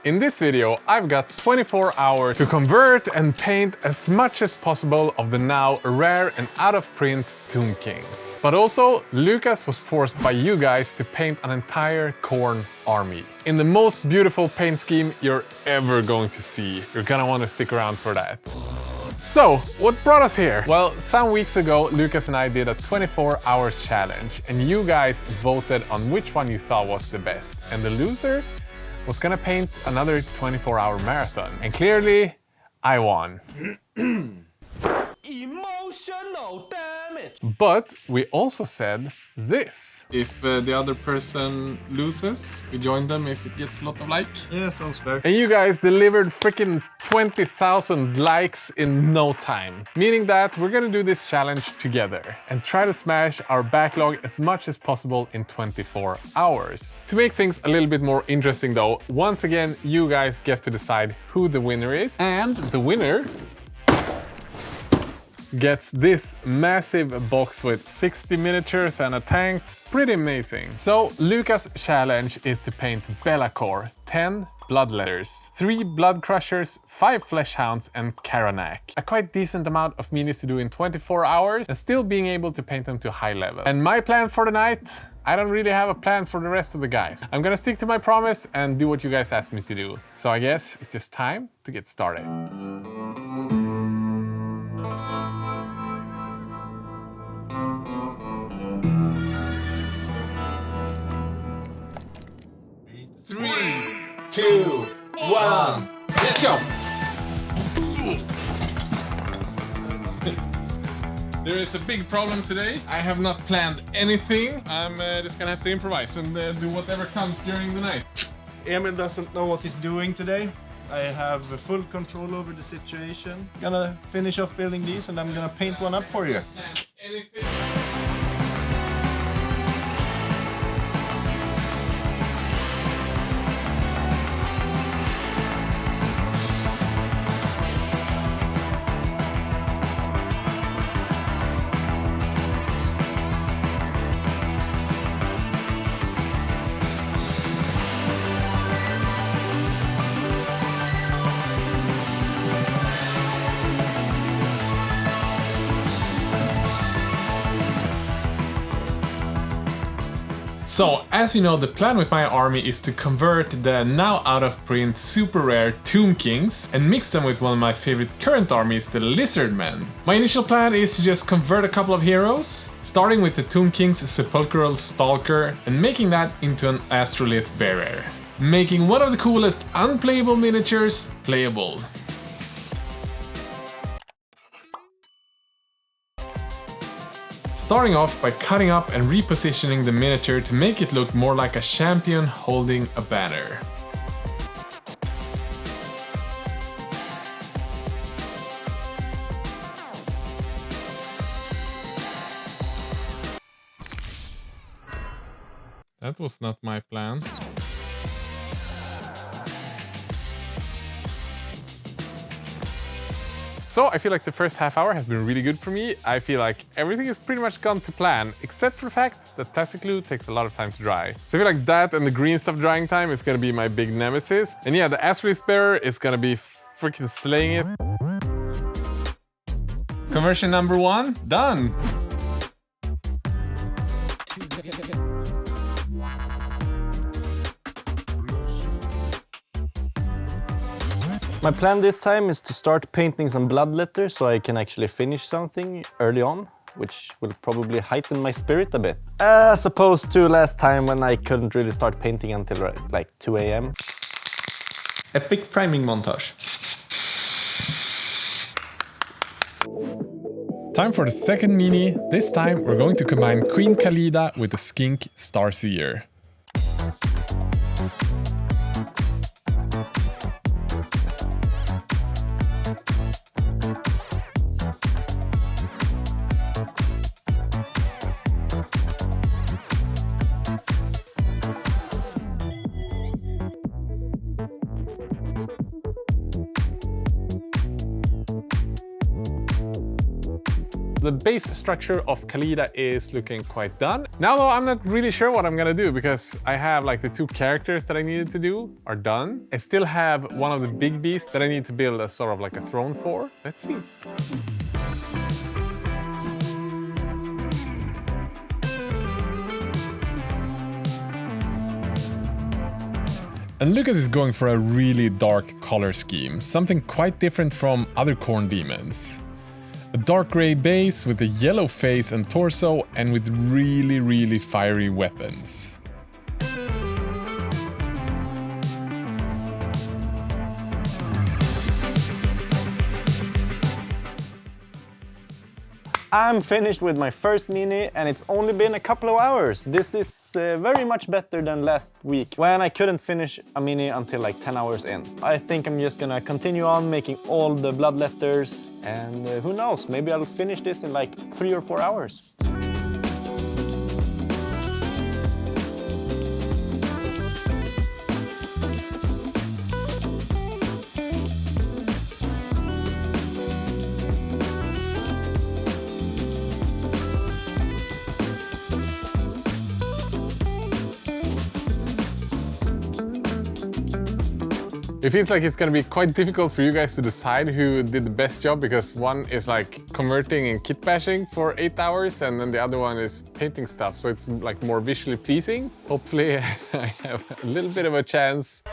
In this video, I've got 24 hours to convert and paint as much as possible of the now rare and out-of-print Tomb Kings. But also, Lucas was forced by you guys to paint an entire Khorne army. In the most beautiful paint scheme you're ever going to see. You're gonna want to stick around for that. So, what brought us here? Well, some weeks ago, Lucas and I did a 24 hours challenge, and you guys voted on which one you thought was the best. And the loser was gonna paint another 24-hour marathon. And clearly, I won. Emotional damage! But we also said this. If the other person loses, we join them if it gets a lot of likes. Yeah, sounds fair. And you guys delivered freaking 20,000 likes in no time. Meaning that we're gonna do this challenge together and try to smash our backlog as much as possible in 24 hours. To make things a little bit more interesting though, once again, you guys get to decide who the winner is. And the winner gets this massive box with 60 miniatures and a tank. Pretty amazing. So Lucas' challenge is to paint Be'lakor, 10 bloodletters, 3 blood crushers, 5 flesh hounds and Karanak. A quite decent amount of minis to do in 24 hours and still being able to paint them to high level. And my plan for the night, I don't really have a plan for the rest of the guys. I'm gonna stick to my promise and do what you guys asked me to do. So I guess it's just time to get started. Three, two, one, let's go! There is a big problem today. I have not planned anything. I'm just gonna have to improvise and do whatever comes during the night. Emil doesn't know what he's doing today. I have full control over the situation. Gonna finish off building these and I'm gonna paint one up for you. Anything. So, as you know, the plan with my army is to convert the now out-of-print super rare Tomb Kings and mix them with one of my favorite current armies, the Lizardmen. My initial plan is to just convert a couple of heroes, starting with the Tomb King's Sepulchral Stalker and making that into an Astrolith Bearer, making one of the coolest unplayable miniatures playable. Starting off by cutting up and repositioning the miniature to make it look more like a champion holding a banner. That was not my plan. So I feel like the first half hour has been really good for me. I feel like everything has pretty much gone to plan, except for the fact that plastic glue takes a lot of time to dry. So I feel like that and the green stuff drying time is gonna be my big nemesis. And yeah, the Astrolith Bearer is gonna be freaking slaying it. Conversion number 1, done. My plan this time is to start painting some bloodletters so I can actually finish something early on, which will probably heighten my spirit a bit. As opposed to last time when I couldn't really start painting until like 2 AM. Epic priming montage. Time for the second mini. This time we're going to combine Queen Khalida with the Skink Starseer. The base structure of Khalida is looking quite done. Now though, I'm not really sure what I'm gonna do because I have like the 2 characters that I needed to do are done. I still have one of the big beasts that I need to build a sort of like a throne for. Let's see. And Lukas is going for a really dark color scheme, something quite different from other Khorne demons. A dark grey base with a yellow face and torso and with really fiery weapons. I'm finished with my first mini and it's only been a couple of hours. This is very much better than last week when I couldn't finish a mini until like 10 hours in. I think I'm just gonna continue on making all the bloodletters and who knows, maybe I'll finish this in like 3 or 4 hours. It feels like it's gonna be quite difficult for you guys to decide who did the best job because one is like converting and kit bashing for 8 hours and then the other one is painting stuff, so it's like more visually pleasing. Hopefully I have a little bit of a chance.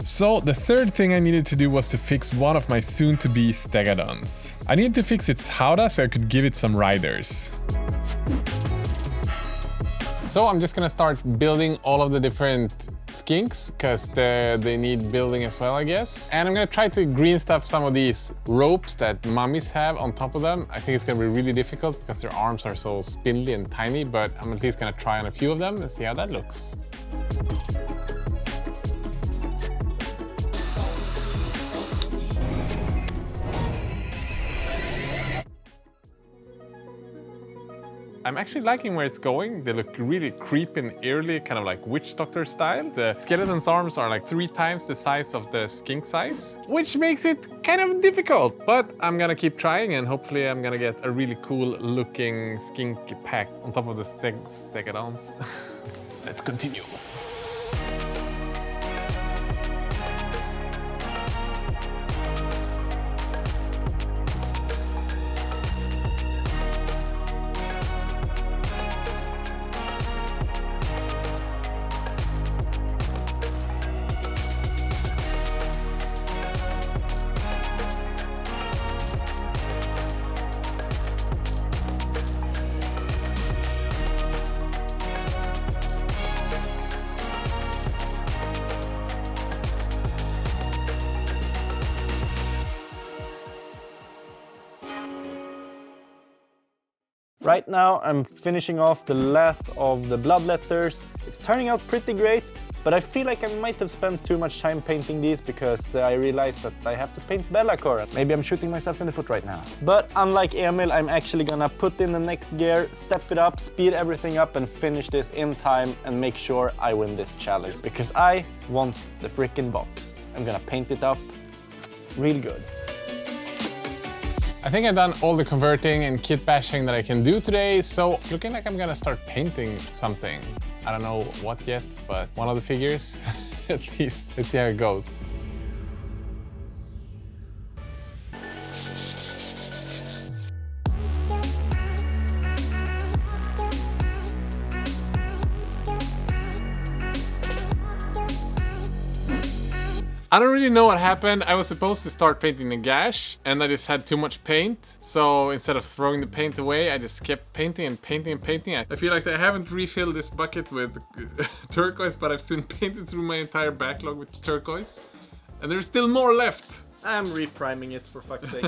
So the third thing I needed to do was to fix one of my soon-to-be stegadons. I needed to fix its howdah so I could give it some riders. So I'm just gonna start building all of the different skinks because they need building as well, I guess. And I'm gonna try to green stuff some of these ropes that mummies have on top of them. I think it's gonna be really difficult because their arms are so spindly and tiny, but I'm at least gonna try on a few of them and see how that looks. I'm actually liking where it's going. They look really creepy and eerily, kind of like witch doctor style. The skeleton's arms are like 3 times the size of the skink size, which makes it kind of difficult. But I'm gonna keep trying and hopefully I'm gonna get a really cool looking skink pack on top of the stegadons. Let's continue. Right now I'm finishing off the last of the bloodletters. It's turning out pretty great, but I feel like I might have spent too much time painting these because I realized that I have to paint Be'lakor. Maybe I'm shooting myself in the foot right now. But unlike Emil, I'm actually gonna put in the next gear, step it up, speed everything up and finish this in time and make sure I win this challenge because I want the freaking box. I'm gonna paint it up real good. I think I've done all the converting and kit bashing that I can do today, so it's looking like I'm gonna start painting something. I don't know what yet, but one of the figures, at least. Let's see how it goes. I don't really know what happened. I was supposed to start painting the gash and I just had too much paint. So instead of throwing the paint away, I just kept painting and painting and painting. I feel like I haven't refilled this bucket with turquoise, but I've soon painted through my entire backlog with turquoise. And there's still more left. I'm repriming it for fuck's sake.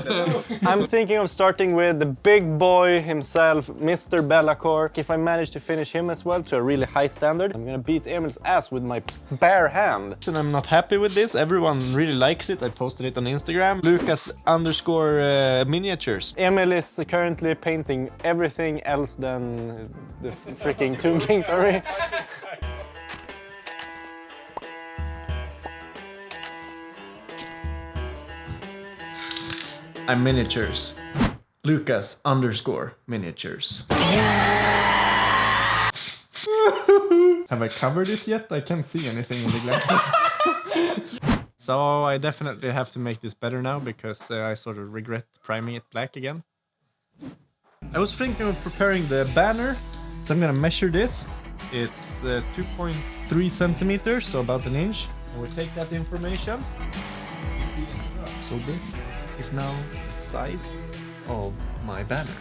I'm thinking of starting with the big boy himself, Mr. Be'lakor. If I manage to finish him as well to a really high standard, I'm gonna beat Emil's ass with my bare hand. And I'm not happy with this. Everyone really likes it. I posted it on Instagram. Lukas_miniatures. Emil is currently painting everything else than the freaking Tomb Kings, sorry. I'm miniatures. Lukas _ miniatures. Have I covered it yet? I can't see anything in the glasses. So I definitely have to make this better now because I sort of regret priming it black again. I was thinking of preparing the banner, so I'm gonna measure this. It's 2.3 centimeters, so about an inch. And we'll take that information. So this is now the size of my banner.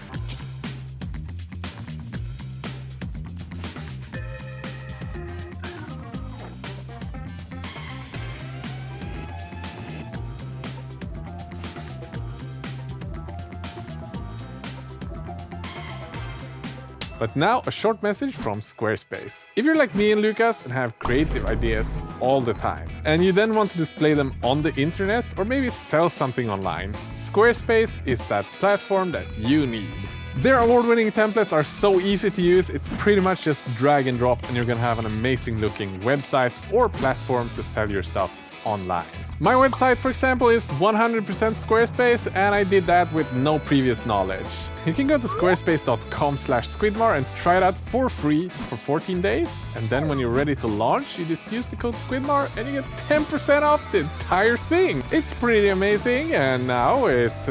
But now a short message from Squarespace. If you're like me and Lucas and have creative ideas all the time, and you then want to display them on the internet or maybe sell something online, Squarespace is that platform that you need. Their award-winning templates are so easy to use, it's pretty much just drag and drop and you're gonna have an amazing looking website or platform to sell your stuff online. My website, for example, is 100% Squarespace, and I did that with no previous knowledge. You can go to squarespace.com/Squidmar and try it out for free for 14 days, and then when you're ready to launch, you just use the code Squidmar and you get 10% off the entire thing. It's pretty amazing, and now it's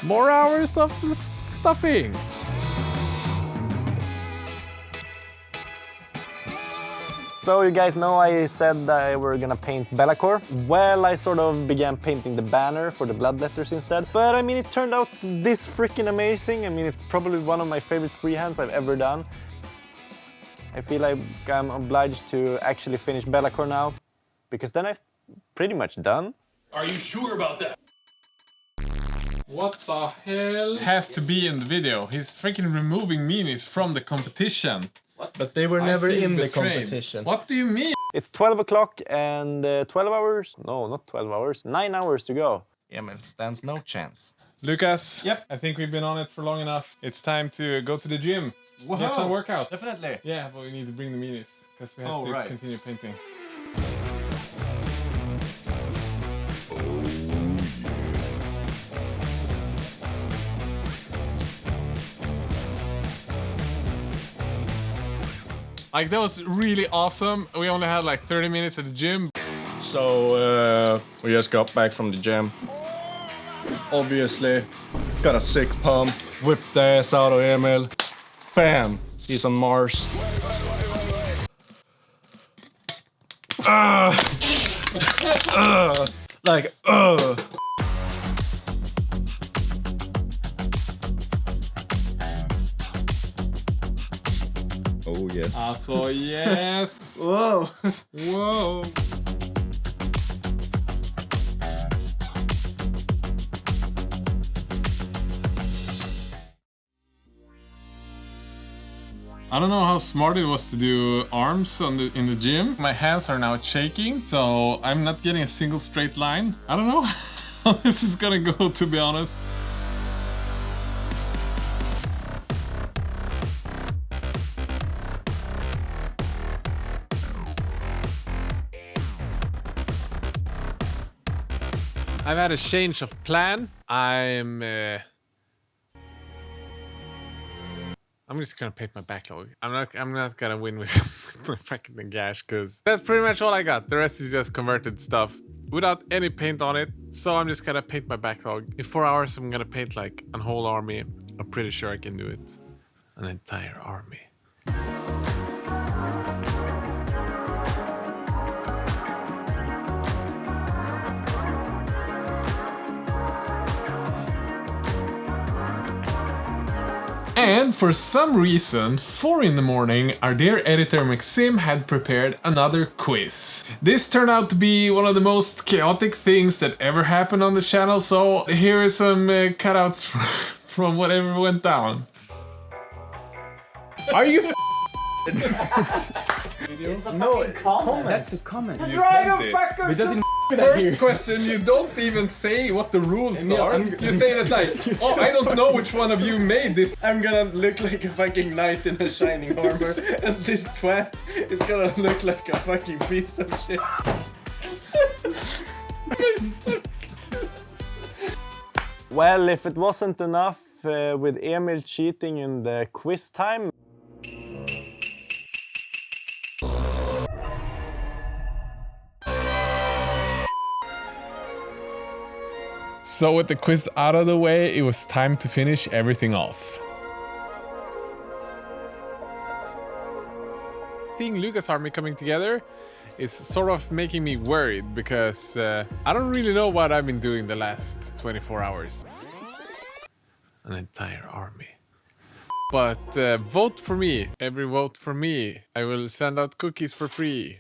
more hours of stuffing. So you guys know I said that I were gonna paint Be'lakor. Well, I sort of began painting the banner for the blood letters instead. But I mean, it turned out this freaking amazing. I mean, it's probably one of my favorite freehands I've ever done. I feel like I'm obliged to actually finish Be'lakor now, because then I'm pretty much done. Are you sure about that? What the hell? It has to be in the video. He's freaking removing meanies from the competition. But they were never in the betrayed. competition. What do you mean? It's 12 o'clock and 12 hours? No, not 12 hours. 9 hours to go. Emil stands no chance. Lucas, Yep. I think we've been on it for long enough. It's time to go to the gym. Get some workout. Definitely. Yeah, but we need to bring the minis because we have to continue painting. Like, that was really awesome. We only had like 30 minutes at the gym. So we just got back from the gym. Obviously, got a sick pump. Whipped the ass out of Emil. Bam! He's on Mars. Like. Oh yes. Also, yes. Whoa. Whoa. I don't know how smart it was to do arms in the gym. My hands are now shaking, so I'm not getting a single straight line. I don't know how this is gonna go, to be honest. I've had a change of plan. I'm just gonna paint my backlog. I'm not gonna win with my fucking gash, because that's pretty much all I got. The rest is just converted stuff without any paint on it. So I'm just gonna paint my backlog. In 4 hours, I'm gonna paint like a whole army. I'm pretty sure I can do it. An entire army. And for some reason, 4 in the morning, our dear editor Maxim had prepared another quiz. This turned out to be one of the most chaotic things that ever happened on the channel, so here are some cutouts from whatever went down. Are you No, comment. That's a comment. First question, you don't even say what the rules are. You say that like, oh, I don't know which one of you made this. I'm gonna look like a fucking knight in a shining armor, and this twat is gonna look like a fucking piece of shit. Well, if it wasn't enough with Emil cheating in the quiz time. So with the quiz out of the way, it was time to finish everything off. Seeing Lukas' army coming together is sort of making me worried because I don't really know what I've been doing the last 24 hours. An entire army. But vote for me. Every vote for me. I will send out cookies for free.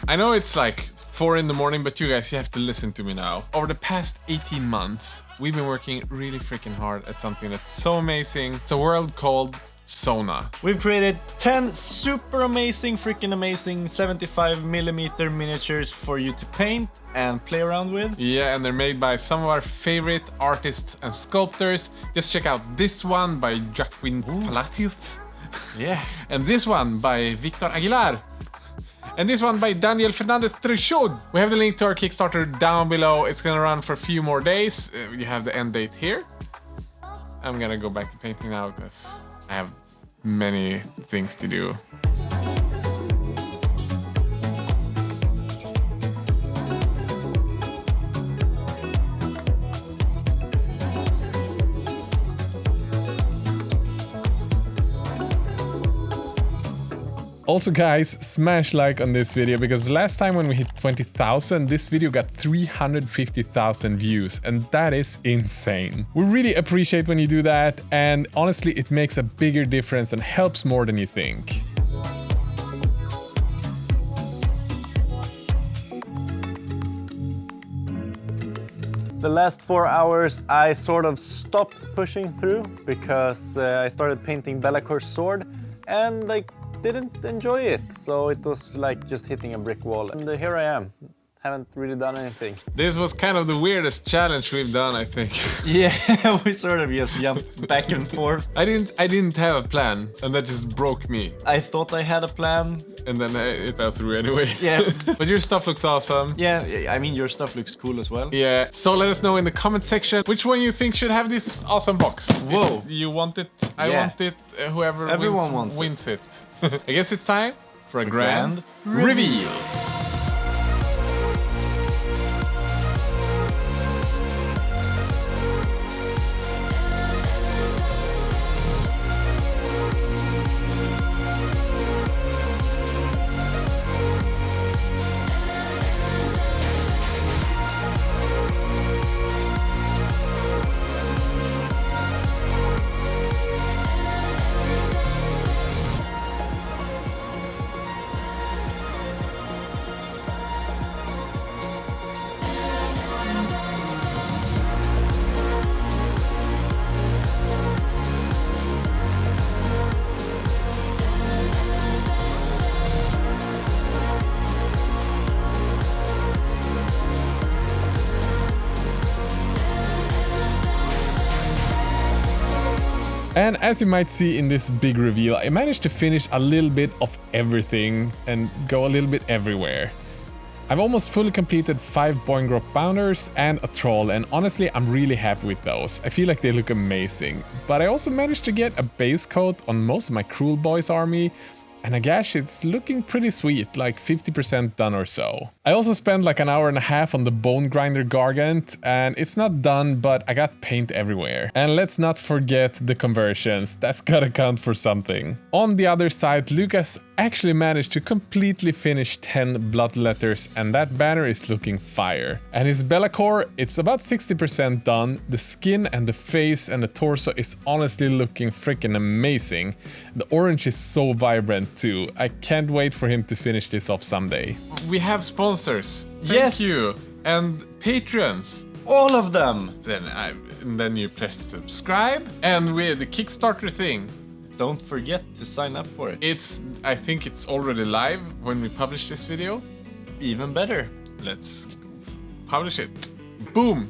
I know it's like 4 in the morning, but you guys, you have to listen to me now. Over the past 18 months, we've been working really freaking hard at something that's so amazing. It's a world called Sona. We've created 10 super amazing, freaking amazing 75mm miniatures for you to paint and play around with. Yeah, and they're made by some of our favorite artists and sculptors. Just check out this one by Joaquin Palacios. Yeah. And this one by Victor Aguilar. And this one by Daniel Fernandez Trichod. We have the link to our Kickstarter down below. It's gonna run for a few more days. You have the end date here. I'm gonna go back to painting now because I have many things to do. Also guys, smash like on this video because last time when we hit 20,000, this video got 350,000 views and that is insane. We really appreciate when you do that and honestly it makes a bigger difference and helps more than you think. The last 4 hours I sort of stopped pushing through because I started painting Bellacor's sword and like didn't enjoy it, so it was like just hitting a brick wall. And here I am. Haven't really done anything. This was kind of the weirdest challenge we've done, I think. Yeah, we sort of just jumped back and forth. I didn't have a plan, and that just broke me. I thought I had a plan. And then it fell through anyway. Yeah. But your stuff looks awesome. Yeah, I mean your stuff looks cool as well. Yeah, so let us know in the comment section which one you think should have this awesome box. Whoa. If you want it, I Yeah. want it, whoever Everyone wins it. I guess it's time for a grand reveal. And as you might see in this big reveal, I managed to finish a little bit of everything and go a little bit everywhere. I've almost fully completed 5 Boingrop Bounders and a Troll, and honestly I'm really happy with those. I feel like they look amazing. But I also managed to get a base coat on most of my Cruel Boys army, and I guess it's looking pretty sweet, like 50% done or so. I also spent like an hour and a half on the Bone Grinder Gargant, and it's not done, but I got paint everywhere. And let's not forget the conversions, that's gotta count for something. On the other side, Lukas actually managed to completely finish 10 Bloodletters, and that banner is looking fire. And his Bellacore, it's about 60% done. The skin and the face and the torso is honestly looking freaking amazing. The orange is so vibrant too. I can't wait for him to finish this off someday. We have sponsors. Thank you. And patrons. All of them! Then you press subscribe. And with the Kickstarter thing, Don't forget to sign up for it. I think it's already live when we publish this video. Even better. let's publish it. Boom!